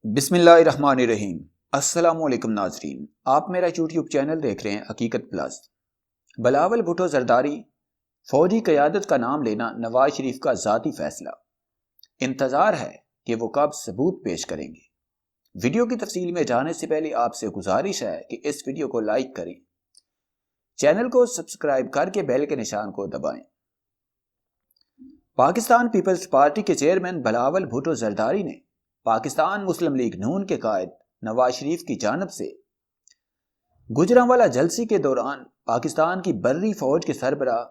بسم اللہ الرحمن الرحیم۔ السلام علیکم ناظرین، آپ میرا یوٹیوب چینل دیکھ رہے ہیں حقیقت پلس۔ بلاول بھٹو زرداری فوجی قیادت کا نام لینا نواز شریف کا ذاتی فیصلہ۔ انتظار ہے کہ وہ کب ثبوت پیش کریں گے۔ ویڈیو کی تفصیل میں جانے سے پہلے آپ سے گزارش ہے کہ اس ویڈیو کو لائک کریں، چینل کو سبسکرائب کر کے بیل کے نشان کو دبائیں۔ پاکستان پیپلز پارٹی کے چیئرمین بلاول بھٹو زرداری نے پاکستان مسلم لیگ نون کے قائد نواز شریف کی جانب سے گجرانوالہ جلسے کے دوران پاکستان کی بری فوج کے سربراہ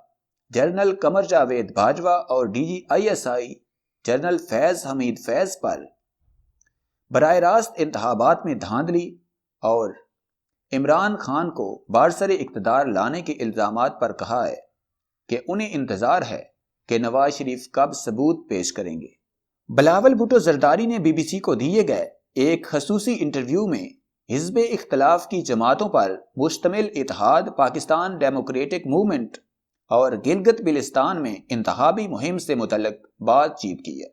جنرل قمر جاوید باجوہ اور ڈی جی ISI جنرل فیض حمید فیض پر براہ راست انتخابات میں دھاندلی اور عمران خان کو برسر اقتدار لانے کے الزامات پر کہا ہے کہ انہیں انتظار ہے کہ نواز شریف کب ثبوت پیش کریں گے۔ بلاول بھٹو زرداری نے BBC کو دیے گئے ایک خصوصی انٹرویو میں حزب اختلاف کی جماعتوں پر مشتمل اتحاد پاکستان ڈیموکریٹک موومنٹ اور گلگت بلتستان میں انتخابی مہم سے متعلق بات چیت کی ہے۔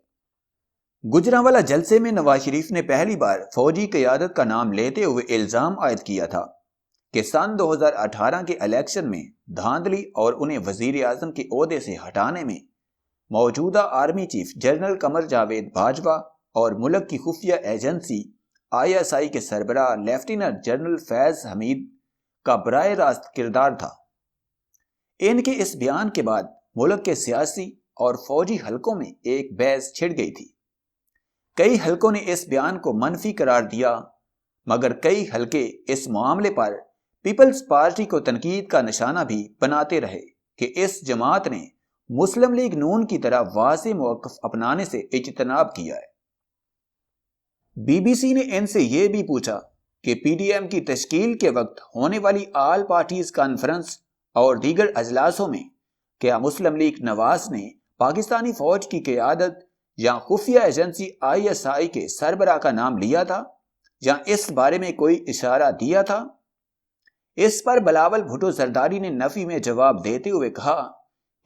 گجرانوالہ جلسے میں نواز شریف نے پہلی بار فوجی قیادت کا نام لیتے ہوئے الزام عائد کیا تھا کہ سن 2018 کے الیکشن میں دھاندلی اور انہیں وزیر اعظم کے عہدے سے ہٹانے میں موجودہ army chief general Qamar Javed Bajwa اور ملک کی خفیہ ایجنسی ISI کے سربراہ لیفٹیننٹ جنرل فیض حمید کا براہ راست کردار تھا۔ ان کے اس بیان کے بعد ملک کے سیاسی اور فوجی حلقوں میں ایک بحث چھڑ گئی تھی۔ کئی حلقوں نے اس بیان کو منفی قرار دیا، مگر کئی حلقے اس معاملے پر پیپلز پارٹی کو تنقید کا نشانہ بھی بناتے رہے کہ اس جماعت نے مسلم لیگ نون کی طرح واضح موقف اپنانے سے اجتناب کیا ہے۔ BBC نے ان سے یہ بھی پوچھا کہ PDM کی تشکیل کے وقت ہونے والی آل پارٹیز کانفرنس اور دیگر اجلاسوں میں کیا مسلم لیگ نواز نے پاکستانی فوج کی قیادت یا خفیہ ایجنسی ISI کے سربراہ کا نام لیا تھا یا اس بارے میں کوئی اشارہ دیا تھا؟ اس پر بلاول بھٹو زرداری نے نفی میں جواب دیتے ہوئے کہا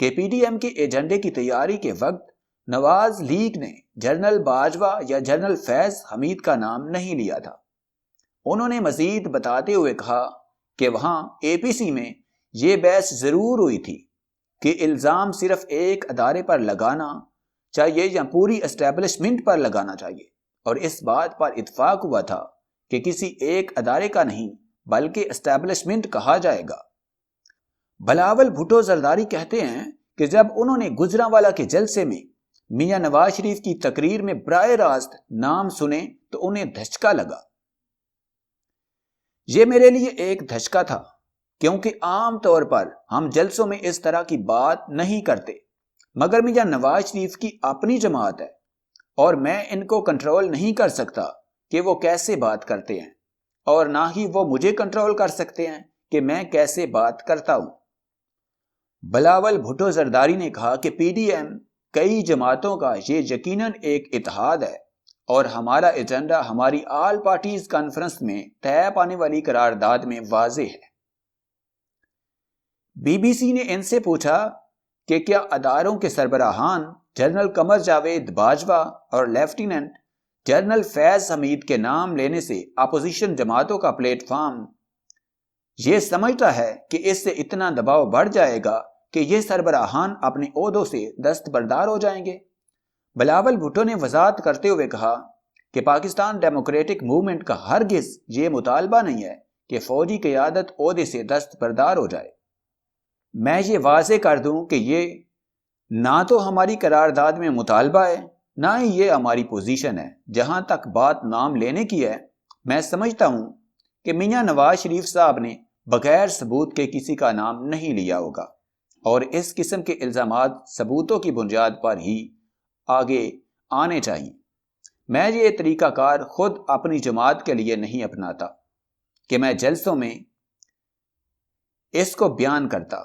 کہ PDM کے ایجنڈے کی تیاری کے وقت نواز لیگ نے جنرل باجوہ یا جنرل فیض حمید کا نام نہیں لیا تھا۔ انہوں نے مزید بتاتے ہوئے کہا کہ وہاں APC میں یہ بحث ضرور ہوئی تھی کہ الزام صرف ایک ادارے پر لگانا چاہیے یا پوری اسٹیبلشمنٹ پر لگانا چاہیے، اور اس بات پر اتفاق ہوا تھا کہ کسی ایک ادارے کا نہیں بلکہ اسٹیبلشمنٹ کہا جائے گا۔ بلاول بھٹو زرداری کہتے ہیں کہ جب انہوں نے گجرانوالہ کے جلسے میں میاں نواز شریف کی تقریر میں براہ راست نام سنے تو انہیں دھچکا لگا۔ یہ میرے لیے ایک دھچکا تھا کیونکہ عام طور پر ہم جلسوں میں اس طرح کی بات نہیں کرتے، مگر میاں نواز شریف کی اپنی جماعت ہے اور میں ان کو کنٹرول نہیں کر سکتا کہ وہ کیسے بات کرتے ہیں، اور نہ ہی وہ مجھے کنٹرول کر سکتے ہیں کہ میں کیسے بات کرتا ہوں۔ بلاول بھٹو زرداری نے کہا کہ PDM کئی جماعتوں کا یہ یقیناً ایک اتحاد ہے اور ہمارا ایجنڈا ہماری آل پارٹیز کانفرنس میں طے پانے والی قرارداد میں واضح ہے۔ BBC نے ان سے پوچھا کہ کیا اداروں کے سربراہان جنرل قمر جاوید باجوہ اور لیفٹیننٹ جنرل فیض حمید کے نام لینے سے اپوزیشن جماعتوں کا پلیٹ فارم یہ سمجھتا ہے کہ اس سے اتنا دباؤ بڑھ جائے گا کہ یہ سربراہان اپنے عہدوں سے دستبردار ہو جائیں گے؟ بلاول بھٹو نے وضاحت کرتے ہوئے کہا کہ پاکستان ڈیموکریٹک موومنٹ کا ہرگز یہ مطالبہ نہیں ہے کہ فوجی قیادت عہدے سے دستبردار ہو جائے۔ میں یہ واضح کر دوں کہ یہ نہ تو ہماری قرارداد میں مطالبہ ہے، نہ ہی یہ ہماری پوزیشن ہے۔ جہاں تک بات نام لینے کی ہے، میں سمجھتا ہوں کہ میاں نواز شریف صاحب نے بغیر ثبوت کے کسی کا نام نہیں لیا ہوگا، اور اس قسم کے الزامات ثبوتوں کی بنیاد پر ہی آگے آنے چاہیے۔ میں یہ طریقہ کار خود اپنی جماعت کے لیے نہیں اپناتا کہ میں جلسوں میں اس کو بیان کرتا،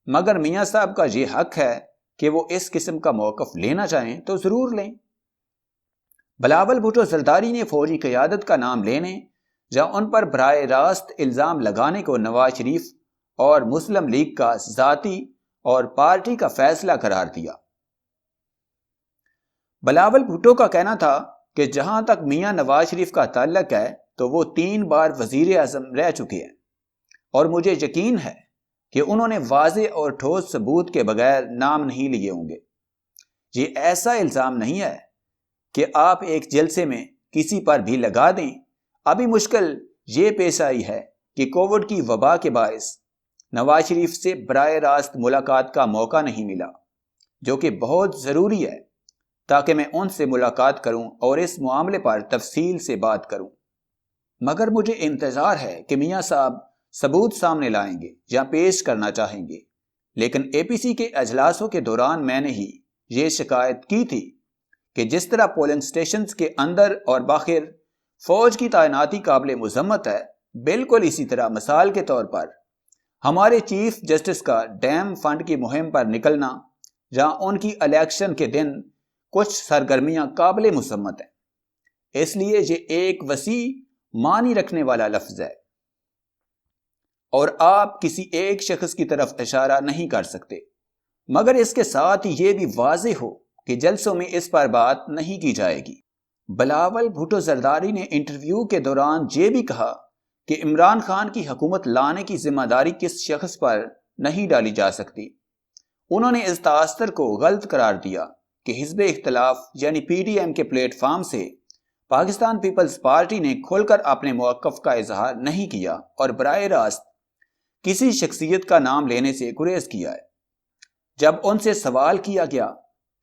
مگر میاں صاحب کا یہ حق ہے کہ وہ اس قسم کا موقف لینا چاہیں تو ضرور لیں۔ بلاول بھٹو زرداری نے فوجی قیادت کا نام لینے یا ان پر براہ راست الزام لگانے کو نواز شریف اور مسلم لیگ کا ذاتی اور پارٹی کا فیصلہ قرار دیا۔ بلاول بھٹو کا کہنا تھا کہ جہاں تک میاں نواز شریف کا تعلق ہے تو وہ 3 بار وزیر اعظم رہ چکے ہیں، اور مجھے یقین ہے کہ انہوں نے واضح اور ٹھوس ثبوت کے بغیر نام نہیں لیے ہوں گے۔ یہ ایسا الزام نہیں ہے کہ آپ ایک جلسے میں کسی پر بھی لگا دیں۔ ابھی مشکل یہ پیش آئی ہے کہ کووڈ کی وبا کے باعث نواز شریف سے براہ راست ملاقات کا موقع نہیں ملا، جو کہ بہت ضروری ہے تاکہ میں ان سے ملاقات کروں اور اس معاملے پر تفصیل سے بات کروں۔ مگر مجھے انتظار ہے کہ میاں صاحب ثبوت سامنے لائیں گے یا پیش کرنا چاہیں گے، لیکن اے پی سی کے اجلاسوں کے دوران میں نے ہی یہ شکایت کی تھی کہ جس طرح پولنگ سٹیشنز کے اندر اور باہر فوج کی تعیناتی قابل مذمت ہے، بالکل اسی طرح مثال کے طور پر ہمارے چیف جسٹس کا ڈیم فنڈ کی مہم پر نکلنا یا ان کی الیکشن کے دن کچھ سرگرمیاں قابل مذمت ہیں۔ اس لیے یہ ایک وسیع معنی رکھنے والا لفظ ہے اور آپ کسی ایک شخص کی طرف اشارہ نہیں کر سکتے، مگر اس کے ساتھ یہ بھی واضح ہو کہ جلسوں میں اس پر بات نہیں کی جائے گی۔ بلاول بھٹو زرداری نے انٹرویو کے دوران یہ بھی کہا کہ عمران خان کی حکومت لانے کی ذمہ داری کس شخص پر نہیں ڈالی جا سکتی۔ انہوں نے اس تاثر کو غلط قرار دیا کہ حزب اختلاف یعنی پی ڈی ایم کے پلیٹ فارم سے پاکستان پیپلز پارٹی نے کھل کر اپنے موقف کا اظہار نہیں کیا اور براہ راست کسی شخصیت کا نام لینے سے گریز کیا ہے۔ جب ان سے سوال کیا گیا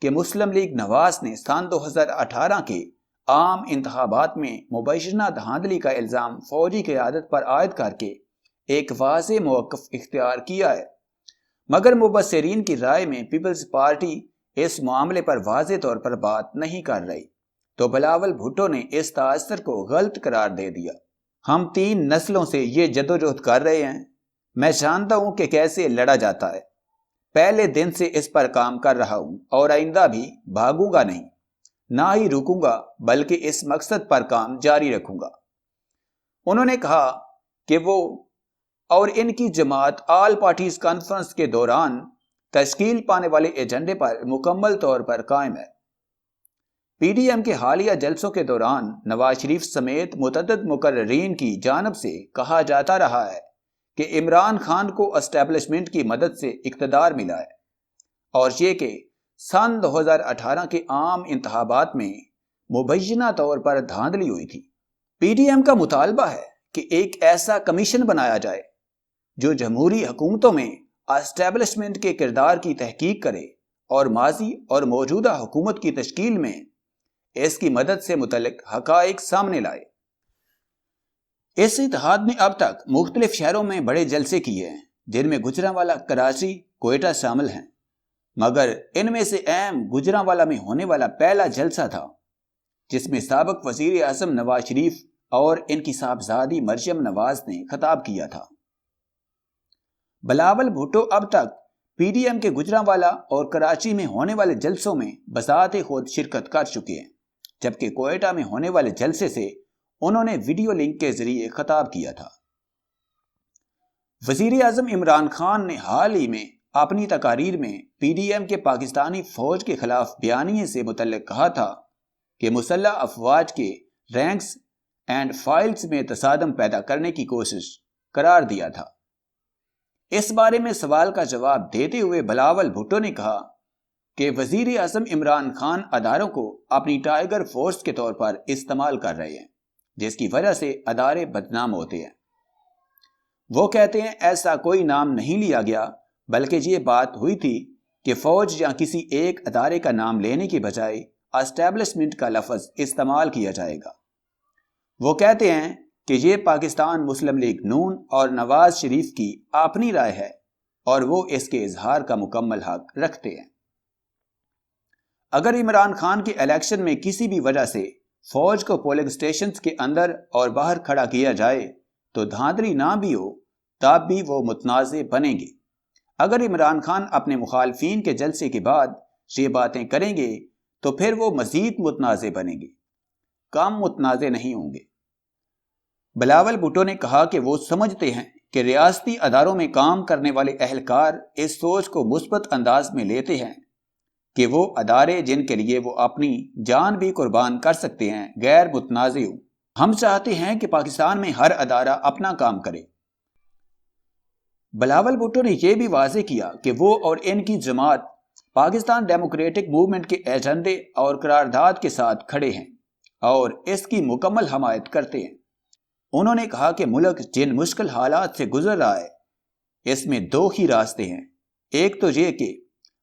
کہ مسلم لیگ نواز نے سن 2018 کے عام انتخابات میں مبینہ دھاندلی کا الزام فوجی قیادت پر عائد کر کے ایک واضح موقف اختیار کیا ہے، مگر مبصرین کی رائے میں پیپلز پارٹی اس معاملے پر واضح طور پر بات نہیں کر رہی، تو بلاول بھٹو نے اس تاثر کو غلط قرار دے دیا۔ ہم 3 نسلوں سے یہ جدوجہد کر رہے ہیں، میں جانتا ہوں کہ کیسے لڑا جاتا ہے، پہلے دن سے اس پر کام کر رہا ہوں اور آئندہ بھی بھاگوں گا نہیں، نہ ہی رکوں گا بلکہ اس مقصد پر کام جاری رکھوں گا۔ انہوں نے کہا کہ وہ اور ان کی جماعت آل پارٹیز کانفرنس کے دوران تشکیل پانے والے ایجنڈے پر مکمل طور پر قائم ہے۔ پی ڈی ایم کے حالیہ جلسوں کے دوران نواز شریف سمیت متعدد مقررین کی جانب سے کہا جاتا رہا ہے کہ عمران خان کو اسٹیبلشمنٹ کی مدد سے اقتدار ملا ہے، اور یہ کہ سن 2018 کے عام انتخابات میں مبینہ طور پر دھاندلی ہوئی تھی۔ پی ڈی ایم کا مطالبہ ہے کہ ایک ایسا کمیشن بنایا جائے جو جمہوری حکومتوں میں اسٹیبلشمنٹ کے کردار کی تحقیق کرے اور ماضی اور موجودہ حکومت کی تشکیل میں اس کی مدد سے متعلق حقائق سامنے لائے۔ اس اتحاد نے اب تک مختلف شہروں میں بڑے جلسے کیے ہیں، جن میں گجرانوالہ، کراچی، کوئٹہ شامل ہیں، مگر ان میں سے اہم گجرانوالہ میں ہونے والا پہلا جلسہ تھا جس میں سابق وزیر اعظم نواز شریف اور ان کی صاحبزادی مریم نواز نے خطاب کیا تھا۔ بلاول بھٹو اب تک پی ڈی ایم کے گجرانوالہ اور کراچی میں ہونے والے جلسوں میں بذات خود شرکت کر چکے ہیں، جبکہ کوئٹہ میں ہونے والے جلسے سے انہوں نے ویڈیو لنک کے ذریعے خطاب کیا تھا۔ وزیر اعظم عمران خان نے حال ہی میں اپنی تقاریر میں پی ڈی ایم کے پاکستانی فوج کے خلاف بیانیے سے متعلق کہا تھا کہ مسلح افواج کے رینکس اینڈ فائلز میں تصادم پیدا کرنے کی کوشش قرار دیا تھا۔ اس بارے میں سوال کا جواب دیتے ہوئے بلاول بھٹو نے کہا کہ وزیر اعظم عمران خان اداروں کو اپنی ٹائیگر فورس کے طور پر استعمال کر رہے ہیں، جس کی وجہ سے ادارے بدنام ہوتے ہیں۔ وہ کہتے ہیں ایسا کوئی نام نہیں لیا گیا، بلکہ یہ بات ہوئی تھی کہ فوج یا کسی ایک ادارے کا نام لینے کی بجائے اسٹیبلشمنٹ کا لفظ استعمال کیا جائے گا۔ وہ کہتے ہیں کہ یہ پاکستان مسلم لیگ نون اور نواز شریف کی اپنی رائے ہے اور وہ اس کے اظہار کا مکمل حق رکھتے ہیں۔ اگر عمران خان کے الیکشن میں کسی بھی وجہ سے فوج کو پولنگ سٹیشنز کے اندر اور باہر کھڑا کیا جائے تو دھاندلی نہ بھی ہو تب بھی وہ متنازع بنیں گے۔ اگر عمران خان اپنے مخالفین کے جلسے کے بعد یہ باتیں کریں گے تو پھر وہ مزید متنازع بنیں گے، کم متنازع نہیں ہوں گے۔ بلاول بھٹو نے کہا کہ وہ سمجھتے ہیں کہ ریاستی اداروں میں کام کرنے والے اہلکار اس سوچ کو مثبت انداز میں لیتے ہیں کہ وہ ادارے جن کے لیے وہ اپنی جان بھی قربان کر سکتے ہیں غیر متنازع ہوں۔ ہم چاہتے ہیں کہ پاکستان میں ہر ادارہ اپنا کام کرے۔ بلاول بھٹو نے یہ بھی واضح کیا کہ وہ اور ان کی جماعت پاکستان ڈیموکریٹک موومنٹ کے ایجنڈے اور قرارداد کے ساتھ کھڑے ہیں اور اس کی مکمل حمایت کرتے ہیں۔ انہوں نے کہا کہ ملک جن مشکل حالات سے گزر رہا ہے اس میں دو ہی راستے ہیں، ایک تو یہ کہ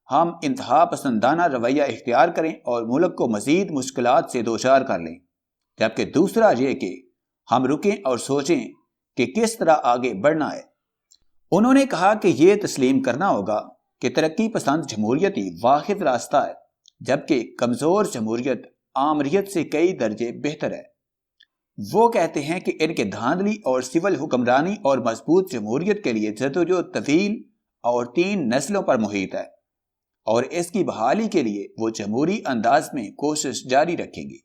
ہم انتہا پسندانہ رویہ اختیار کریں اور ملک کو مزید مشکلات سے دوچار کر لیں، جبکہ دوسرا یہ کہ ہم رکیں اور سوچیں کہ کس طرح آگے بڑھنا ہے۔ انہوں نے کہا کہ یہ تسلیم کرنا ہوگا کہ ترقی پسند جمہوریت ہی واحد راستہ ہے، جبکہ کمزور جمہوریت آمریت سے کئی درجے بہتر ہے۔ وہ کہتے ہیں کہ ان کے دھاندلی اور سول حکمرانی اور مضبوط جمہوریت کے لیے جدوجہد طویل اور 3 نسلوں پر محیط ہے، اور اس کی بحالی کے لیے وہ جمہوری انداز میں کوشش جاری رکھیں گے۔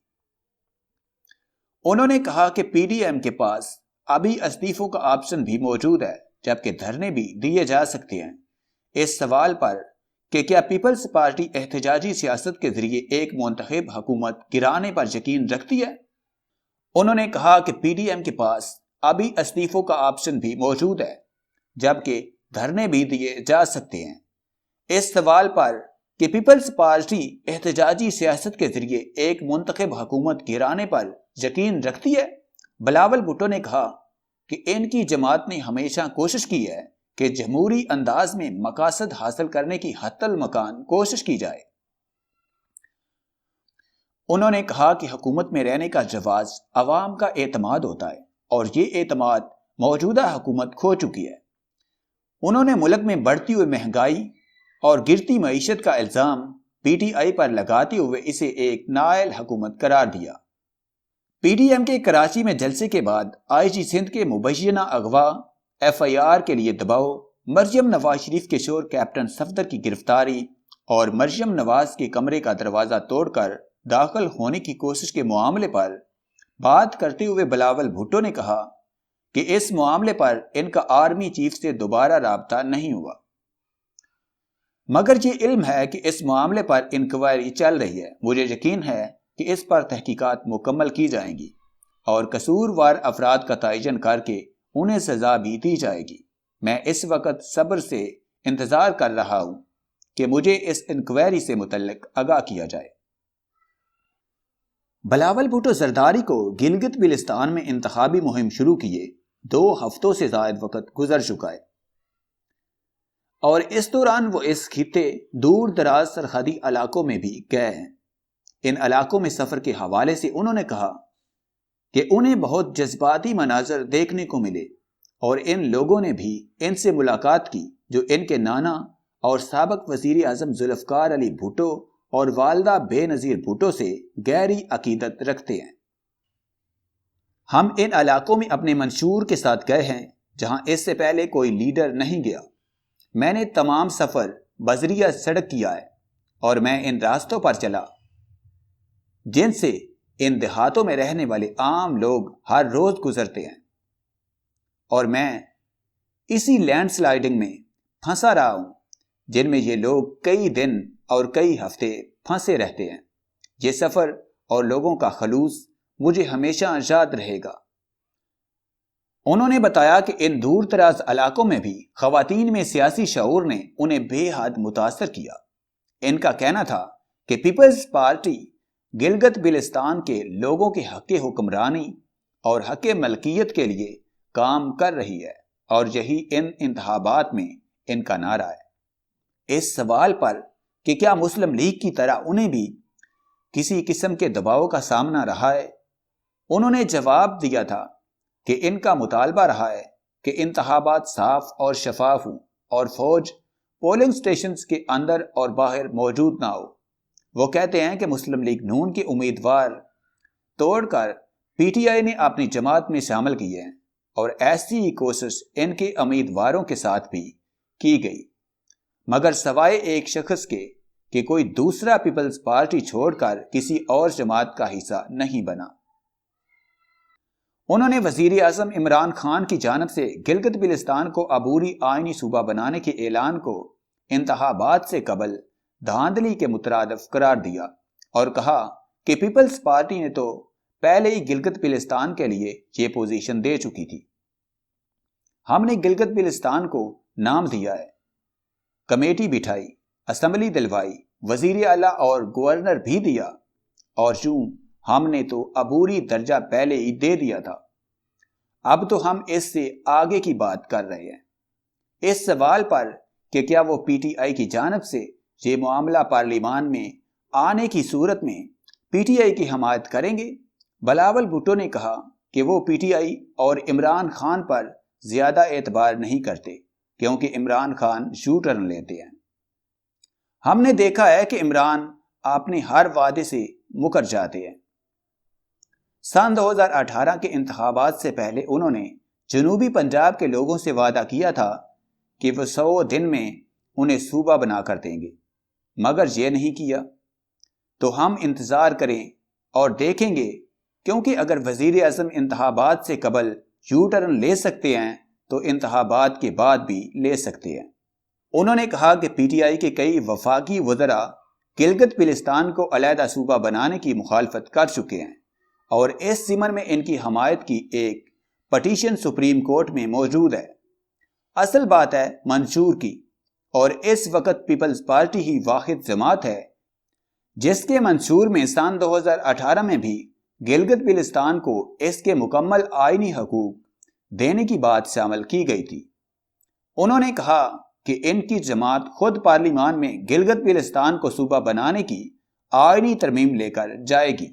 انہوں نے کہا کہ پی ڈی ایم کے پاس ابھی استعفوں کا آپشن بھی موجود ہے، جبکہ دھرنے بھی دیے جا سکتے ہیں۔ اس سوال پر کہ کیا پیپلز پارٹی احتجاجی سیاست کے ذریعے ایک منتخب حکومت گرانے پر یقین رکھتی ہے، انہوں نے کہا کہ پی ڈی ایم کے پاس ابھی استعفوں کا آپشن بھی موجود ہے، جبکہ دھرنے بھی دیے جا سکتے ہیں۔ اس سوال پر کہ پیپلز پارٹی احتجاجی سیاست کے ذریعے ایک منتخب حکومت گرانے پر یقین رکھتی ہے، بلاول بھٹو نے کہا کہ ان کی جماعت نے ہمیشہ کوشش کی ہے کہ جمہوری انداز میں مقاصد حاصل کرنے کی حتی المکان کوشش کی جائے۔ انہوں نے کہا کہ حکومت میں رہنے کا جواز عوام کا اعتماد ہوتا ہے اور یہ اعتماد موجودہ حکومت کھو چکی ہے۔ انہوں نے ملک میں بڑھتی ہوئی مہنگائی اور گرتی معیشت کا الزام پی ٹی آئی پر لگاتے ہوئے اسے ایک نااہل حکومت قرار دیا۔ پی ڈی ایم کے کراچی میں جلسے کے بعد آئی جی سندھ کے مبینہ اغوا، ایف آئی آر کے لیے دباؤ، مریم نواز شریف کے شور کیپٹن صفدر کی گرفتاری اور مریم نواز کے کمرے کا دروازہ توڑ کر داخل ہونے کی کوشش کے معاملے پر بات کرتے ہوئے بلاول بھٹو نے کہا کہ اس معاملے پر ان کا آرمی چیف سے دوبارہ رابطہ نہیں ہوا، مگر یہ علم ہے کہ اس معاملے پر انکوائری چل رہی ہے۔ مجھے یقین ہے کہ اس پر تحقیقات مکمل کی جائیں گی اور قصوروار افراد کا تعین کر کے انہیں سزا بھی دی جائے گی۔ میں اس وقت صبر سے انتظار کر رہا ہوں کہ مجھے اس انکوائری سے متعلق آگاہ کیا جائے۔ بلاول بھٹو زرداری کو گلگت بلتستان میں انتخابی مہم شروع کیے 2 ہفتوں سے زائد وقت گزر چکا ہے، اور اس دوران وہ اس خطے دور دراز سرحدی علاقوں میں بھی گئے ہیں۔ ان علاقوں میں سفر کے حوالے سے انہوں نے کہا کہ انہیں بہت جذباتی مناظر دیکھنے کو ملے اور ان لوگوں نے بھی ان سے ملاقات کی جو ان کے نانا اور سابق وزیر اعظم ذوالفقار علی بھٹو اور والدہ بے نظیر بھٹو سے گہری عقیدت رکھتے ہیں۔ ہم ان علاقوں میں اپنے منشور کے ساتھ گئے ہیں جہاں اس سے پہلے کوئی لیڈر نہیں گیا۔ میں نے تمام سفر بذریعہ سڑک کیا ہے اور میں ان راستوں پر چلا جن سے ان دیہاتوں میں رہنے والے عام لوگ ہر روز گزرتے ہیں، اور میں اسی لینڈ سلائیڈنگ میں پھنسا رہا ہوں جن میں یہ لوگ کئی دن اور کئی ہفتے پھنسے رہتے ہیں۔ یہ سفر اور لوگوں کا خلوص مجھے ہمیشہ یاد رہے گا۔ انہوں نے بتایا کہ ان دور دراز علاقوں میں بھی خواتین میں سیاسی شعور نے انہیں بے حد متاثر کیا۔ ان کا کہنا تھا کہ پیپلز پارٹی گلگت بلتستان کے لوگوں کے حق حکمرانی اور حق ملکیت کے لیے کام کر رہی ہے، اور یہی ان انتخابات میں ان کا نعرہ ہے۔ اس سوال پر کہ کیا مسلم لیگ کی طرح انہیں بھی کسی قسم کے دباؤ کا سامنا رہا ہے، انہوں نے جواب دیا تھا کہ ان کا مطالبہ رہا ہے کہ انتخابات صاف اور شفاف ہوں اور فوج پولنگ سٹیشنز کے اندر اور باہر موجود نہ ہو۔ وہ کہتے ہیں کہ مسلم لیگ نون کے امیدوار توڑ کر پی ٹی آئی نے اپنی جماعت میں شامل کیے ہیں، اور ایسی ہی کوشش ان کے امیدواروں کے ساتھ بھی کی گئی، مگر سوائے ایک شخص کے کہ کوئی دوسرا پیپلز پارٹی چھوڑ کر کسی اور جماعت کا حصہ نہیں بنا۔ انہوں نے وزیر اعظم عمران خان کی جانب سے گلگت بلتستان کو عبوری آئینی صوبہ بنانے کے اعلان کو انتخابات سے قبل دھاندلی کے مترادف قرار دیا اور کہا کہ پیپلز پارٹی نے تو پہلے ہی گلگت بلتستان کے لیے یہ پوزیشن دے چکی تھی۔ ہم نے گلگت بلتستان کو نام دیا ہے، کمیٹی بٹھائی، اسمبلی دلوائی، وزیر اعلیٰ اور گورنر بھی دیا، اور یوں ہم نے تو عبوری درجہ پہلے ہی دے دیا تھا۔ اب تو ہم اس سے آگے کی بات کر رہے ہیں۔ اس سوال پر کہ کیا وہ پی ٹی آئی کی جانب سے یہ معاملہ پارلیمان میں آنے کی صورت میں پی ٹی آئی کی حمایت کریں گے، بلاول بھٹو نے کہا کہ وہ پی ٹی آئی اور عمران خان پر زیادہ اعتبار نہیں کرتے کیونکہ عمران خان یو ٹرن لیتے ہیں۔ ہم نے دیکھا ہے کہ عمران اپنے ہر وعدے سے مکر جاتے ہیں۔ سن 2018 کے انتخابات سے پہلے انہوں نے جنوبی پنجاب کے لوگوں سے وعدہ کیا تھا کہ وہ 100 دن میں انہیں صوبہ بنا کر دیں گے، مگر یہ نہیں کیا۔ تو ہم انتظار کریں اور دیکھیں گے، کیونکہ اگر وزیر اعظم انتخابات سے قبل یو ٹرن لے سکتے ہیں تو انتخابات کے بعد بھی لے سکتے ہیں۔ انہوں نے کہا کہ پی ٹی آئی کے کئی وفاقی وزراء گلگت بلتستان کو علیحدہ صوبہ بنانے کی مخالفت کر چکے ہیں اور اس ضمن میں ان کی حمایت کی ایک پٹیشن سپریم کورٹ میں موجود ہے۔ اصل بات ہے منشور کی، اور اس وقت پیپلز پارٹی ہی واحد جماعت ہے جس کے منشور میں سن 2018 میں بھی گلگت بلتستان کو اس کے مکمل آئینی حقوق دینے کی بات شامل کی گئی تھی۔ انہوں نے کہا کہ ان کی جماعت خود پارلیمان میں گلگت بلتستان کو صوبہ بنانے کی آئینی ترمیم لے کر جائے گی۔